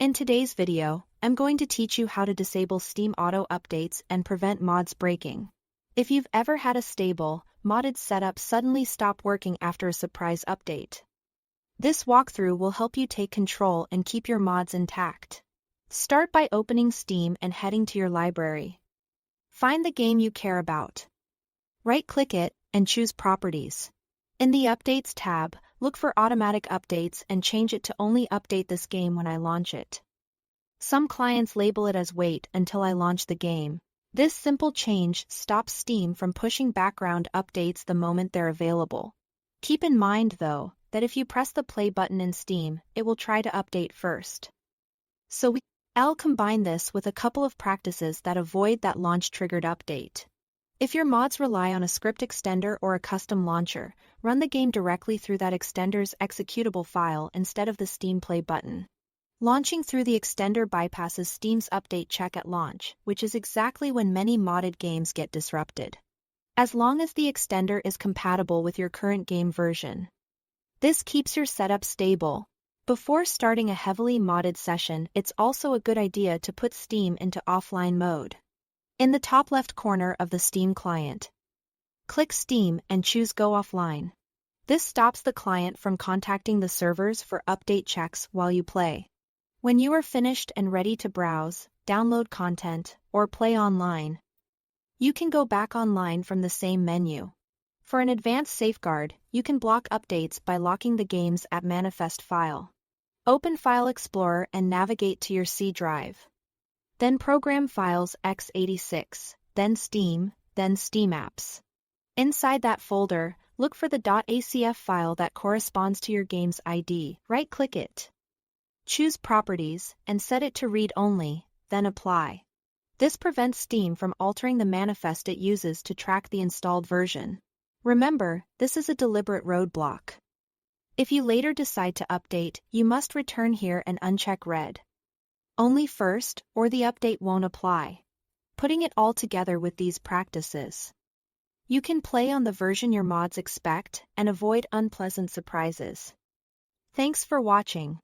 In today's video, I'm going to teach you how to disable Steam auto updates and prevent mods breaking. If you've ever had a stable, modded setup suddenly stop working after a surprise update, this walkthrough will help you take control and keep your mods intact. Start by opening Steam and heading to your library. Find the game you care about. Right-click it and choose Properties. In the Updates tab, look for Automatic Updates and change it to only update this game when I launch it. Some clients label it as wait until I launch the game. This simple change stops Steam from pushing background updates the moment they're available. Keep in mind, though, that if you press the play button in Steam, it will try to update first. I'll combine this with a couple of practices that avoid that launch-triggered update. If your mods rely on a script extender or a custom launcher, run the game directly through that extender's executable file instead of the Steam play button. Launching through the extender bypasses Steam's update check at launch, which is exactly when many modded games get disrupted. As long as the extender is compatible with your current game version, this keeps your setup stable. Before starting a heavily modded session, it's also a good idea to put Steam into offline mode. In the top left corner of the Steam client, click Steam and choose Go Offline. This stops the client from contacting the servers for update checks while you play. When you are finished and ready to browse, download content, or play online, you can go back online from the same menu. For an advanced safeguard, you can block updates by locking the game's app manifest file. Open File Explorer and navigate to your C drive. Then Program Files x86, then Steam, then Steam Apps. Inside that folder, look for the .acf file that corresponds to your game's ID. Right-click it. Choose Properties and set it to Read Only, then Apply. This prevents Steam from altering the manifest it uses to track the installed version. Remember, this is a deliberate roadblock. If you later decide to update, you must return here and uncheck Read Only first, or the update won't apply. Putting it all together with these practices, you can play on the version your mods expect and avoid unpleasant surprises. Thanks for watching.